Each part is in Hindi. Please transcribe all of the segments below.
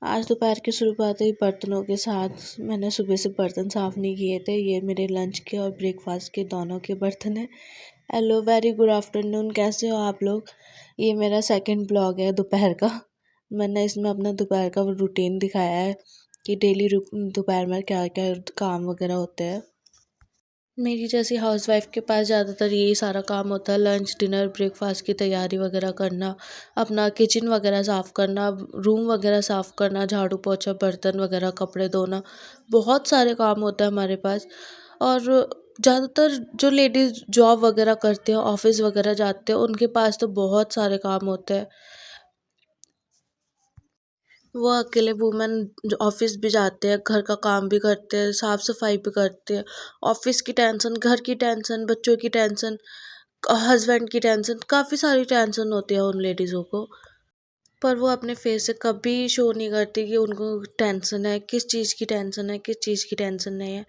आज दोपहर की शुरुआत हुई बर्तनों के साथ। मैंने सुबह से बर्तन साफ़ नहीं किए थे। ये मेरे लंच के और ब्रेकफास्ट के दोनों के बर्तन हैं। Hello, very good afternoon. कैसे हो आप लोग? ये मेरा सेकंड ब्लॉग है दोपहर का। मैंने इसमें अपना दोपहर का रूटीन दिखाया है कि डेली दोपहर में क्या क्या काम वगैरह होते हैं। मेरी जैसी हाउसवाइफ के पास ज़्यादातर यही सारा काम होता है, लंच डिनर ब्रेकफास्ट की तैयारी वगैरह करना, अपना किचन वगैरह साफ़ करना, रूम वगैरह साफ़ करना, झाड़ू पोछा बर्तन वगैरह कपड़े धोना। बहुत सारे काम होते हैं हमारे पास। और ज़्यादातर जो लेडीज़ जॉब वगैरह करते हैं, ऑफिस वगैरह जाते हैं, उनके पास तो बहुत सारे काम होते हैं। वो अकेले वुमेन जो ऑफिस भी जाते हैं, घर का काम भी करते हैं, साफ सफाई भी करते हैं। ऑफिस की टेंशन, घर की टेंशन, बच्चों की टेंशन, हस्बैंड की टेंशन, काफ़ी सारी टेंशन होती है उन लेडीज़ों को। पर वो अपने फेस से कभी शो नहीं करती कि उनको टेंशन है, किस चीज़ की टेंशन है, किस चीज़ की टेंशन नहीं है।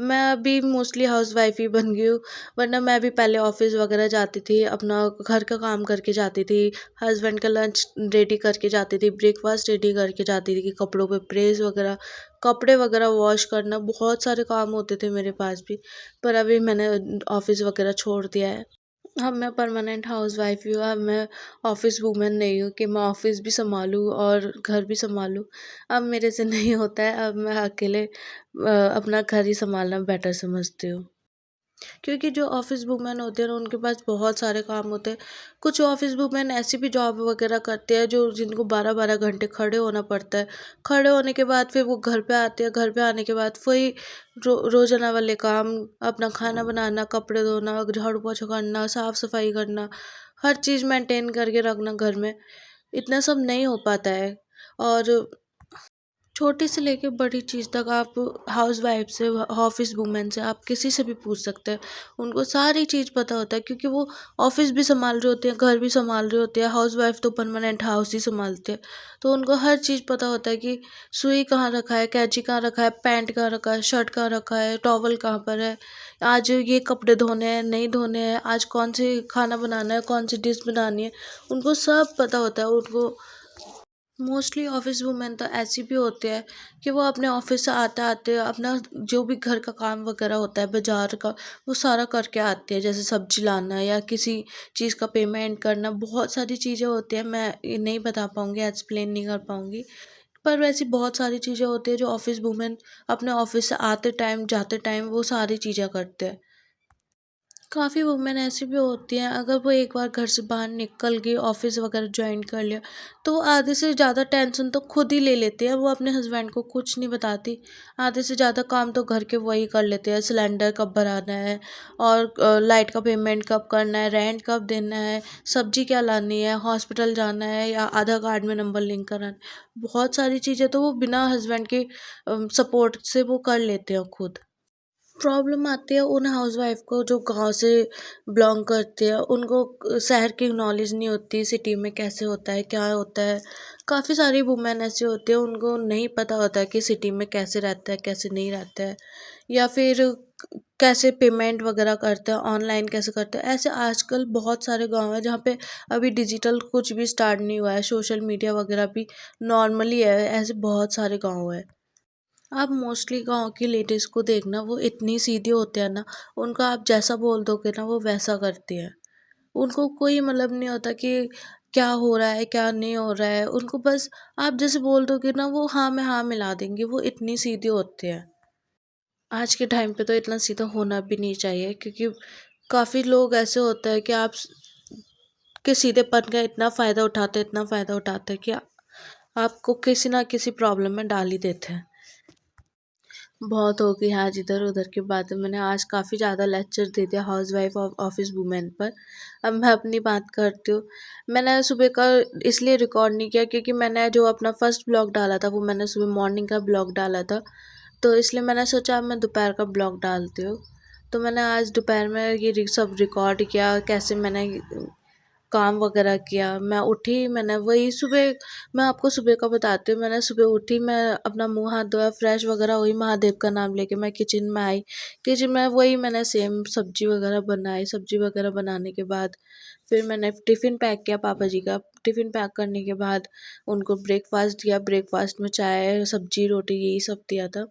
मैं अभी मोस्टली हाउसवाइफ ही बन गई हूँ, वरना मैं भी पहले ऑफ़िस वगैरह जाती थी, अपना घर का काम करके जाती थी, हस्बैंड का लंच रेडी करके जाती थी, ब्रेकफास्ट रेडी करके जाती थी, कि कपड़ों पे प्रेस वगैरह, कपड़े वगैरह वॉश करना, बहुत सारे काम होते थे मेरे पास भी। पर अभी मैंने ऑफ़िस वगैरह छोड़ दिया है। अब मैं परमानेंट हाउसवाइफ ही हूँ। अब मैं ऑफ़िस वूमेन नहीं हूँ कि मैं ऑफ़िस भी सँभालूँ और घर भी सँभालूँ। अब मेरे से नहीं होता है। अब मैं अकेले अपना घर ही सँभालना बेटर समझती हूँ। क्योंकि जो ऑफ़िस वुमेन होते हैं ना, उनके पास बहुत सारे काम होते हैं। कुछ ऑफ़िस वुमेन ऐसी भी जॉब वगैरह करते हैं जो जिनको 12-12 घंटे खड़े होना पड़ता है। खड़े होने के बाद फिर वो घर पे आते हैं, घर पे आने के बाद वही रोज़ाना वाले काम, अपना खाना बनाना, कपड़े धोना, झाड़ू पोछा करना, साफ़-सफ़ाई करना, हर चीज़ मेंटेन करके रखना घर में, इतना सब नहीं हो पाता है। और छोटी से लेके बड़ी चीज़ तक आप हाउसवाइफ से, ऑफिस वूमेन से, आप किसी से भी पूछ सकते हैं। उनको सारी चीज़ पता होता है, क्योंकि वो ऑफिस भी संभाल रहे होते हैं, घर भी संभाल रहे होते हैं। हाउसवाइफ तो परमानेंट हाउस ही संभालते हैं। तो उनको हर चीज़ पता होता है कि सुई कहाँ रखा है, कैंची कहाँ रखा है, पैंट कहाँ रखा है, शर्ट कहाँ रखा है, टॉवल कहाँ पर है, आज ये कपड़े धोने हैं नहीं धोने हैं, आज कौन से खाना बनाना है, कौन सी डिश बनानी है, उनको सब पता होता है। उनको मोस्टली ऑफिस वुमेन तो ऐसी भी होते हैं कि वो अपने ऑफिस से आते आते अपना जो भी घर का काम वगैरह होता है, बाजार का, वो सारा करके आते हैं। जैसे सब्जी लाना या किसी चीज़ का पेमेंट करना, बहुत सारी चीज़ें होती हैं। मैं ये नहीं बता पाऊँगी, एक्सप्लेन नहीं कर पाऊँगी। पर वैसी बहुत सारी चीज़ें होती हैं जो ऑफिस वुमेन अपने ऑफिस से आते टाइम जाते टाइम वो सारी चीज़ें करते हैं। काफ़ी वुमेन ऐसी भी होती हैं, अगर वो एक बार घर से बाहर निकल गई, ऑफिस वगैरह ज्वाइन कर लिया, तो वो आधे से ज़्यादा टेंशन तो खुद ही ले लेते हैं। वो अपने हस्बैंड को कुछ नहीं बताती। आधे से ज़्यादा काम तो घर के वही कर लेते हैं। सिलेंडर कब भराना है, और लाइट का पेमेंट कब करना है, रेंट कब देना है, सब्जी क्या लानी है, हॉस्पिटल जाना है या आधार कार्ड में नंबर लिंक कराना है। बहुत सारी चीज़ें तो वो बिना हस्बैंड के सपोर्ट से वो कर लेते हैं खुद। प्रॉब्लम आती है उन हाउसवाइफ को जो गांव से बिलोंग करते हैं। उनको शहर की नॉलेज नहीं होती, सिटी में कैसे होता है, क्या होता है। काफ़ी सारी वुमेन ऐसी होती है, उनको नहीं पता होता है कि सिटी में कैसे रहता है, कैसे नहीं रहता है, या फिर कैसे पेमेंट वगैरह करते हैं, ऑनलाइन कैसे करते हैं। ऐसे आजकल बहुत सारे गांव हैं जहाँ पे अभी डिजिटल कुछ भी स्टार्ट नहीं हुआ है, सोशल मीडिया वगैरह भी नॉर्मली है। ऐसे बहुत सारे गाँव हैं। आप मोस्टली गाँव की लेडीज़ को देखना, वो इतनी सीधी होते हैं ना, उनको आप जैसा बोल दोगे ना वो वैसा करती हैं। उनको कोई मतलब नहीं होता कि क्या हो रहा है, क्या नहीं हो रहा है। उनको बस आप जैसे बोल दोगे ना, वो हाँ में हाँ मिला देंगे। वो इतनी सीधी होते हैं। आज के टाइम पे तो इतना सीधा होना भी नहीं चाहिए, क्योंकि काफ़ी लोग ऐसे होते हैं कि आप के सीधेपन का इतना फ़ायदा उठाते हैं, इतना फ़ायदा उठाते हैं कि आपको किसी ना किसी प्रॉब्लम में डाल ही देते हैं। बहुत हो गई आज इधर-उधर की बातें। मैंने आज काफ़ी ज़्यादा लेक्चर दे दिया हाउसवाइफ़ और ऑफ़िस वूमेन पर। अब मैं अपनी बात करती हूँ। मैंने सुबह का इसलिए रिकॉर्ड नहीं किया, क्योंकि मैंने जो अपना फर्स्ट ब्लॉग डाला था वो मैंने सुबह मॉर्निंग का ब्लॉग डाला था। तो इसलिए मैंने सोचा अब मैं दोपहर का ब्लॉग डालती हूँ। तो मैंने आज दोपहर में ये सब रिकॉर्ड किया, कैसे मैंने काम वगैरह किया। मैं उठी, मैंने वही सुबह, मैं आपको सुबह का बताती हूँ। मैंने सुबह उठी, मैं अपना मुँह हाथ धोया, फ्रेश वगैरह हुई, महादेव का नाम लेके मैं किचन में आई। किचन में वही मैंने सेम सब्जी वगैरह बनाई। सब्जी वगैरह बनाने के बाद फिर मैंने टिफ़िन पैक किया पापा जी का। टिफ़िन पैक करने के बाद उनको ब्रेकफ़ास्ट दिया। ब्रेकफ़ास्ट में चाय, सब्जी, रोटी यही सब दिया था।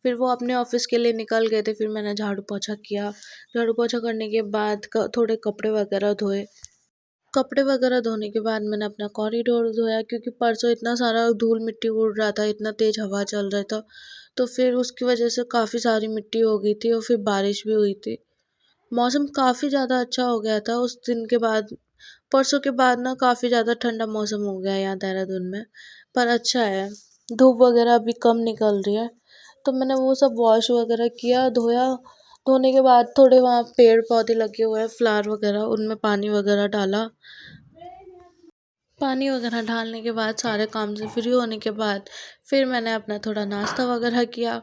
फिर वो अपने ऑफ़िस के लिए निकल गए थे। फिर मैंने झाड़ू पोछा किया। झाड़ू पोछा करने के बाद क थोड़े कपड़े वगैरह धोए। कपड़े वगैरह धोने के बाद मैंने अपना कॉरिडोर धोया, क्योंकि परसों इतना सारा धूल मिट्टी उड़ रहा था, इतना तेज़ हवा चल रहा था, तो फिर उसकी वजह से काफ़ी सारी मिट्टी हो गई थी और फिर बारिश भी हुई थी। मौसम काफ़ी ज़्यादा अच्छा हो गया था उस दिन के बाद। परसों के बाद ना काफ़ी ज़्यादा ठंडा मौसम हो गया है यहाँ देहरादून में, पर अच्छा है। धूप वगैरह अभी कम निकल रही है, तो मैंने वो सब वॉश वगैरह किया, धोया। धोने के बाद थोड़े वहाँ पेड़ पौधे लगे हुए हैं, फ्लावर वगैरह, उनमें पानी वगैरह डाला। पानी वगैरह डालने के बाद सारे काम से फ्री होने के बाद फिर मैंने अपना थोड़ा नाश्ता वगैरह किया।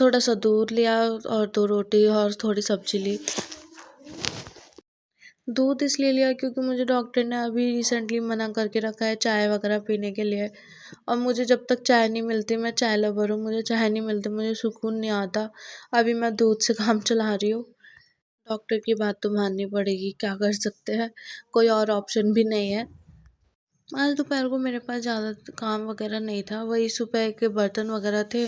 थोड़ा सा दूध लिया और 2 रोटी और थोड़ी सब्ज़ी ली। दूध इसलिए लिया क्योंकि मुझे डॉक्टर ने अभी रिसेंटली मना करके रखा है चाय वगैरह पीने के लिए, और मुझे जब तक चाय नहीं मिलती, मैं चाय लवर हूँ, मुझे चाय नहीं मिलती मुझे सुकून नहीं आता। अभी मैं दूध से काम चला रही हूँ। डॉक्टर की बात तो माननी पड़ेगी, क्या कर सकते हैं, कोई और ऑप्शन भी नहीं है। आज दोपहर को मेरे पास ज़्यादा काम वगैरह नहीं था, वही सुबह के बर्तन वगैरह थे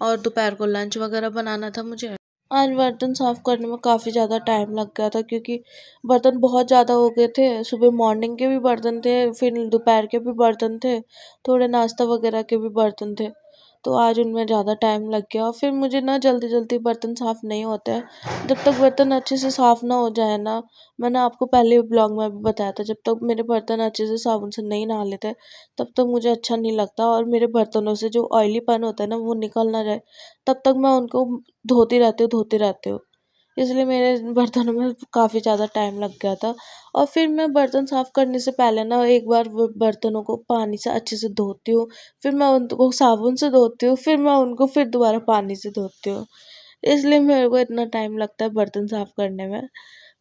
और दोपहर को लंच वगैरह बनाना था मुझे। आज बर्तन साफ़ करने में काफ़ी ज़्यादा टाइम लग गया था, क्योंकि बर्तन बहुत ज़्यादा हो गए थे। सुबह मॉर्निंग के भी बर्तन थे, फिर दोपहर के भी बर्तन थे, थोड़े नाश्ता वगैरह के भी बर्तन थे। तो आज उनमें ज़्यादा टाइम लग गया और फिर मुझे ना जल्दी जल्दी बर्तन साफ़ नहीं होते हैं। जब तक बर्तन अच्छे से साफ़ ना हो जाए ना, मैंने आपको पहले ब्लॉग में भी बताया था, जब तक मेरे बर्तन अच्छे से साबुन से नहीं नहा लेते तब तक मुझे अच्छा नहीं लगता, और मेरे बर्तनों से जो ऑयलीपन होता है ना वो निकल ना जाए तब तक मैं उनको धोती रहती हूँ। इसलिए मेरे बर्तनों में काफ़ी ज़्यादा टाइम लग गया था। और फिर मैं बर्तन साफ़ करने से पहले ना एक बार वो बर्तनों को पानी से अच्छे से धोती हूँ, फिर मैं उनको साबुन से धोती हूँ, फिर मैं उनको फिर दोबारा पानी से धोती हूँ। इसलिए मेरे को इतना टाइम लगता है बर्तन साफ़ करने में।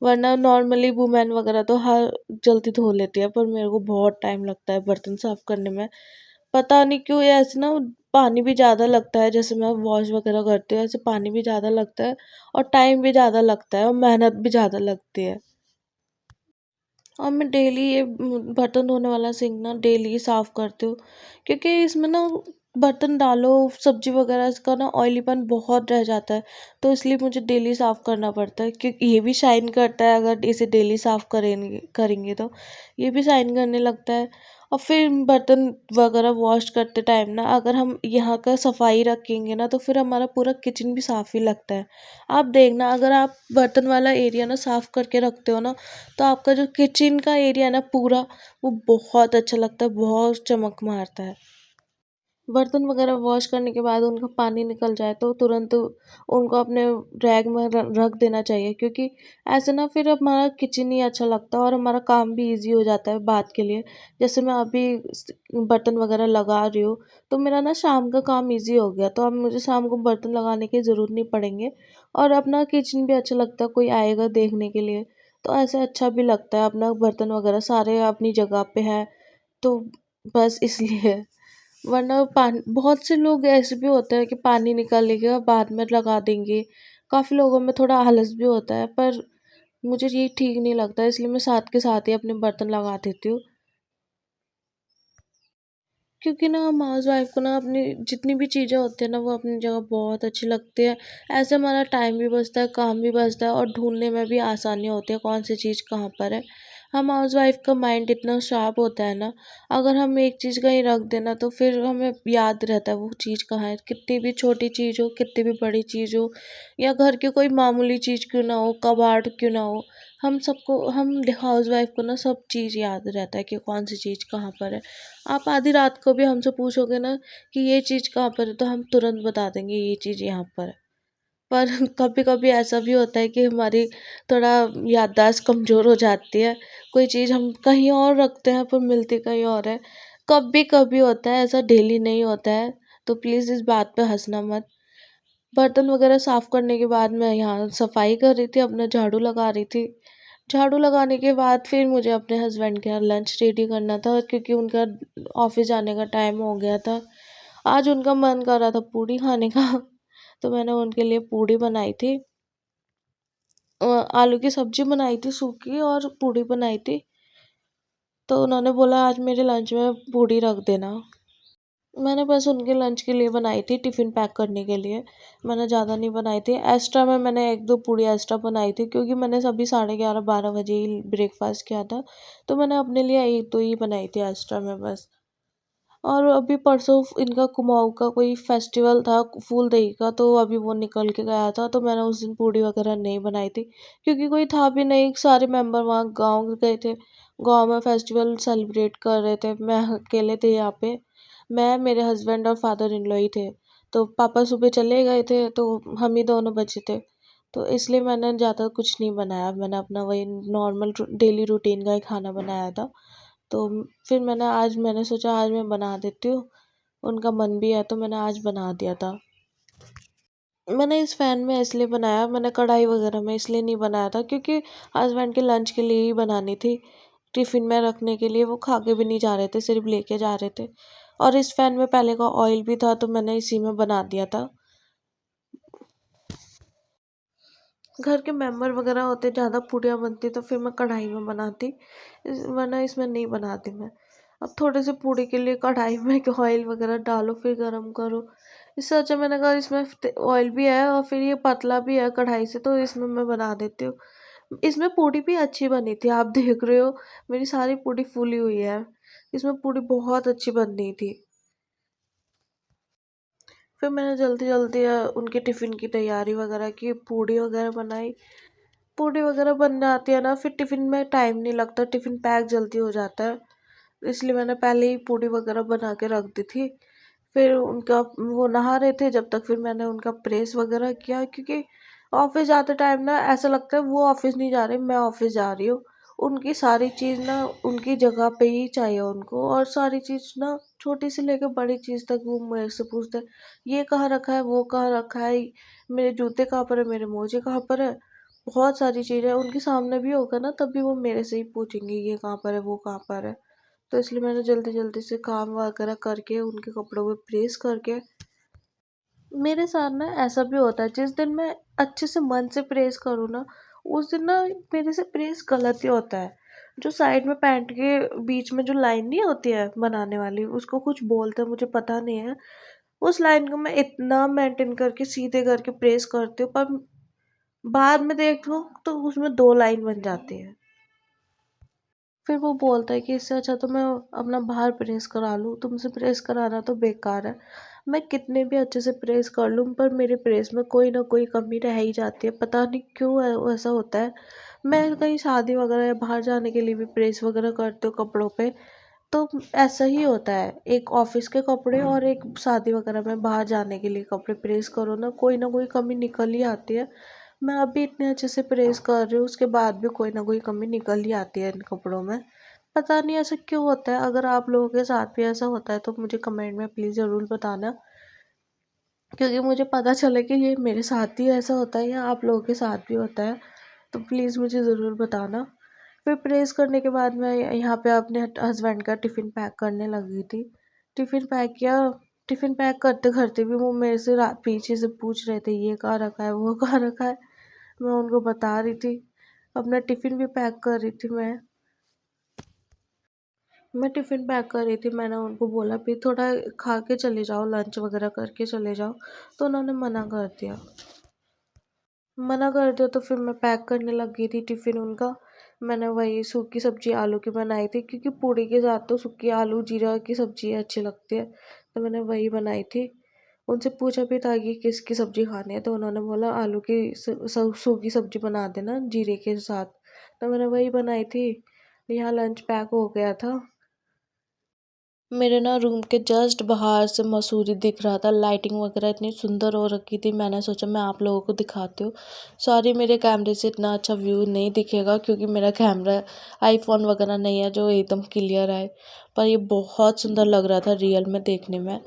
वरना नॉर्मली वुमेन वगैरह तो हर जल्दी धो लेती है, पर मेरे को बहुत टाइम लगता है बर्तन साफ़ करने में। पता नहीं क्यों, ये ऐसे ना पानी भी ज़्यादा लगता है, जैसे मैं वॉश वगैरह करती हूँ ऐसे पानी भी ज़्यादा लगता है और टाइम भी ज़्यादा लगता है और मेहनत भी ज़्यादा लगती है। और मैं डेली ये बर्तन धोने वाला सिंक ना डेली साफ़ करती हूँ, क्योंकि इसमें ना बर्तन डालो, सब्जी वगैरह इसका ना ऑयलीपन बहुत रह जाता है, तो इसलिए मुझे डेली साफ़ करना पड़ता है, क्योंकि ये भी शाइन करता है अगर इसे डेली साफ़ करेंगे करेंगे तो ये भी शाइन करने लगता है। और फिर बर्तन वगैरह वॉश करते टाइम ना अगर हम यहाँ का सफाई रखेंगे ना तो फिर हमारा पूरा किचन भी साफ़ ही लगता है। आप देखना, अगर आप बर्तन वाला एरिया ना साफ़ करके रखते हो ना, तो आपका जो किचन का एरिया है ना पूरा, वो बहुत अच्छा लगता है, बहुत चमक मारता है। बर्तन वगैरह वॉश करने के बाद उनका पानी निकल जाए तो तुरंत उनको अपने रैक में रख देना चाहिए, क्योंकि ऐसे ना फिर हमारा किचन ही अच्छा लगता है और हमारा काम भी इजी हो जाता है बाद के लिए। जैसे मैं अभी बर्तन वगैरह लगा रही हूँ, तो मेरा ना शाम का काम इजी हो गया, तो अब मुझे शाम को बर्तन लगाने की ज़रूरत नहीं पड़ेंगे और अपना किचन भी अच्छा लगता है, कोई आएगा देखने के लिए तो ऐसे अच्छा भी लगता है। अपना बर्तन वगैरह सारे अपनी जगह पे हैं, तो बस इसलिए। वरना पानी, बहुत से लोग ऐसे भी होते हैं कि पानी निकालेंगे बाद में लगा देंगे। काफ़ी लोगों में थोड़ा आलस भी होता है, पर मुझे ये ठीक नहीं लगता, इसलिए मैं साथ के साथ ही अपने बर्तन लगा देती हूँ। क्योंकि ना हम हाउसवाइफ को ना अपनी जितनी भी चीज़ें होती हैं ना वो अपनी जगह बहुत अच्छी लगती है। ऐसे हमारा टाइम भी बचता है, काम भी बचता है और ढूँढने में भी आसानी होती है कौन सी चीज़ कहाँ पर है। हम हाउसवाइफ का माइंड इतना शार्प होता है ना, अगर हम एक चीज़ कहीं रख दें ना तो फिर हमें याद रहता है वो चीज़ कहाँ है। कितनी भी छोटी चीज़ हो, कितनी भी बड़ी चीज़ हो, या घर की कोई मामूली चीज़ क्यों ना हो, कबाड़ क्यों ना हो, हम हाउसवाइफ को ना सब चीज़ याद रहता है कि कौन सी चीज़ कहाँ पर है। आप आधी रात को भी हमसे पूछोगे ना कि ये चीज़ कहाँ पर है, तो हम तुरंत बता देंगे ये चीज़ यहाँ पर है। पर कभी कभी ऐसा भी होता है कि हमारी थोड़ा याददाश्त कमज़ोर हो जाती है, कोई चीज़ हम कहीं और रखते हैं पर मिलती कहीं और है। कभी कभी होता है ऐसा, डेली नहीं होता है, तो प्लीज़ इस बात पे हंसना मत। बर्तन वगैरह साफ़ करने के बाद मैं यहाँ सफाई कर रही थी, अपना झाड़ू लगा रही थी, झाड़ू लगाने के बाद फिर मुझे अपने हस्बैंड के यहाँ लंच रेडी करना था क्योंकि उनका ऑफिस जाने का टाइम हो गया था। आज उनका मन कर रहा था पूड़ी खाने का तो मैंने उनके लिए पूड़ी बनाई थी। आलू की सब्जी बनाई थी सूखी और पूड़ी बनाई थी। तो उन्होंने बोला आज मेरे लंच में पूड़ी रख देना। मैंने बस उनके लंच के लिए बनाई थी, टिफ़िन पैक करने के लिए। मैंने ज़्यादा नहीं बनाई थी। एक्स्ट्रा में मैंने 1-2 पूड़ी एक्स्ट्रा बनाई थी क्योंकि मैंने सभी 11:30-12 बजे ही ब्रेकफ़ास्ट किया था। तो मैंने अपने लिए 1-2 ही बनाई थी एक्स्ट्रा में बस। और अभी परसों इनका कुमाऊँ का कोई फेस्टिवल था फूलदेई का, तो अभी वो निकल के गया था, तो मैंने उस दिन पूड़ी वगैरह नहीं बनाई थी क्योंकि कोई था भी नहीं। सारे मेंबर वहाँ गाँव गए थे, गाँव में फेस्टिवल सेलिब्रेट कर रहे थे। मैं अकेले थे यहाँ पे, मैं, मेरे हस्बैंड और फादर इन लॉ ही थे। तो पापा सुबह चले गए थे, तो हम ही दोनों बचे थे। तो इसलिए मैंने ज़्यादा कुछ नहीं बनाया, मैंने अपना वही नॉर्मल डेली रूटीन का ही खाना बनाया था। तो फिर मैंने सोचा आज मैं बना देती हूँ, उनका मन भी है तो मैंने आज बना दिया था। मैंने इस फ़ैन में इसलिए बनाया, मैंने कढ़ाई वगैरह में इसलिए नहीं बनाया था क्योंकि हस्बैंड के लंच के लिए ही बनानी थी, टिफ़िन में रखने के लिए वो खा के भी नहीं जा रहे थे, सिर्फ लेके जा रहे थे। और इस फ़ैन में पहले का ऑयल भी था तो मैंने इसी में बना दिया था। घर के मेंबर वगैरह होते, ज़्यादा पूड़ियाँ बनती तो फिर मैं कढ़ाई में बनाती, वरना इसमें नहीं बनाती मैं। अब थोड़े से पूड़ी के लिए कढ़ाई में ऑयल वगैरह डालो फिर गरम करो, इससे अच्छा मैंने कहा इसमें ऑयल भी है और फिर ये पतला भी है कढ़ाई से, तो इसमें मैं बना देती हूँ। इसमें पूड़ी भी अच्छी बनी थी, आप देख रहे हो मेरी सारी पूड़ी फूली हुई है। इसमें पूड़ी बहुत अच्छी बनी थी। फिर मैंने जल्दी जल्दी उनके टिफ़िन की तैयारी वगैरह की, पूड़ी वगैरह बनाई। पूड़ी वगैरह बन जाती है ना, फिर टिफ़िन में टाइम नहीं लगता, टिफ़िन पैक जल्दी हो जाता है। इसलिए मैंने पहले ही पूड़ी वगैरह बना के रख दी थी। फिर उनका वो नहा रहे थे जब तक, फिर मैंने उनका प्रेस वगैरह किया क्योंकि ऑफिस जाते टाइम ना ऐसा लगता है वो ऑफिस नहीं जा रहे, मैं ऑफिस जा रही हूँ। उनकी सारी चीज़ ना उनकी जगह पे ही चाहिए उनको, और सारी चीज़ ना छोटी से लेकर बड़ी चीज़ तक वो मेरे से पूछते हैं, ये कहाँ रखा है, वो कहाँ रखा है, मेरे जूते कहाँ पर है, मेरे मोजे कहाँ पर है। बहुत सारी चीज़ें उनके सामने भी होगा ना तब भी वो मेरे से ही पूछेंगे ये कहाँ पर है, वो कहाँ पर है। तो इसलिए मैंने जल्दी जल्दी से काम वगैरह करके उनके कपड़ों पे प्रेस करके, मेरे साथ ना ऐसा भी होता है जिस दिन मैं अच्छे से मन से प्रेस करूँ ना, उस दिन ना मेरे से प्रेस गलत ही होता है। जो साइड में पैंट के बीच में जो लाइन नहीं होती है बनाने वाली, उसको कुछ बोलते हैं मुझे पता नहीं है। उस लाइन को मैं इतना मेंटेन करके सीधे करके प्रेस करती हूँ, पर बाद में देखो तो उसमें 2 लाइन बन जाती है। फिर वो बोलता है कि इससे अच्छा तो मैं अपना बाहर प्रेस करा लूँ, तुमसे प्रेस कराना तो बेकार है। मैं कितने भी अच्छे से प्रेस कर लूँ पर मेरे प्रेस में कोई ना कोई कमी रह ही जाती है, पता नहीं क्यों ऐसा होता है। मैं कहीं शादी वगैरह या बाहर जाने के लिए भी प्रेस वगैरह करती हूँ कपड़ों पे, तो ऐसा ही होता है। एक ऑफिस के कपड़े और एक शादी वगैरह में बाहर जाने के लिए कपड़े प्रेस करो ना कोई कमी निकल ही आती है। मैं अभी इतने अच्छे से प्रेस कर रही हूँ, उसके बाद भी कोई ना कोई कमी निकल ही आती है इन कपड़ों में। पता नहीं ऐसा क्यों होता है, अगर आप लोगों के साथ भी ऐसा होता है तो मुझे कमेंट में प्लीज़ ज़रूर बताना, क्योंकि मुझे पता चले कि ये मेरे साथ ही ऐसा होता है या आप लोगों के साथ भी होता है। तो प्लीज़ मुझे ज़रूर बताना। फिर प्रेस करने के बाद मैं यहाँ पे अपने हस्बैंड का टिफ़िन पैक करने लगी थी। टिफ़िन पैक किया, टिफ़िन पैक करते करते भी वो मेरे से पीछे से पूछ रहे थे ये कहाँ रखा है, वो कहाँ रखा है। मैं उनको बता रही थी, अपना टिफ़िन भी पैक कर रही थी मैं टिफ़िन पैक कर रही थी, मैंने उनको बोला भी थोड़ा खा के चले जाओ, लंच वगैरह करके चले जाओ, तो उन्होंने मना कर दिया। मना कर दिया तो फिर मैं पैक करने लगी थी टिफ़िन उनका। मैंने वही सूखी सब्ज़ी आलू की बनाई थी क्योंकि पूड़ी के साथ तो सूखी आलू जीरा की सब्ज़ी अच्छी लगती है, तो मैंने वही बनाई थी। उनसे पूछा भी था कि किसकी सब्ज़ी खानी है, तो उन्होंने बोला आलू की सूखी सब्ज़ी बना देना जीरे के साथ, तो मैंने वही बनाई थी। यहाँ लंच पैक हो गया था। मेरे ना रूम के जस्ट बाहर से मसूरी दिख रहा था, लाइटिंग वगैरह इतनी सुंदर हो रखी थी, मैंने सोचा मैं आप लोगों को दिखाती हूँ। सॉरी मेरे कैमरे से इतना अच्छा व्यू नहीं दिखेगा क्योंकि मेरा कैमरा आईफोन वगैरह नहीं है जो एकदम क्लियर है, पर ये बहुत सुंदर लग रहा था रियल में देखने में।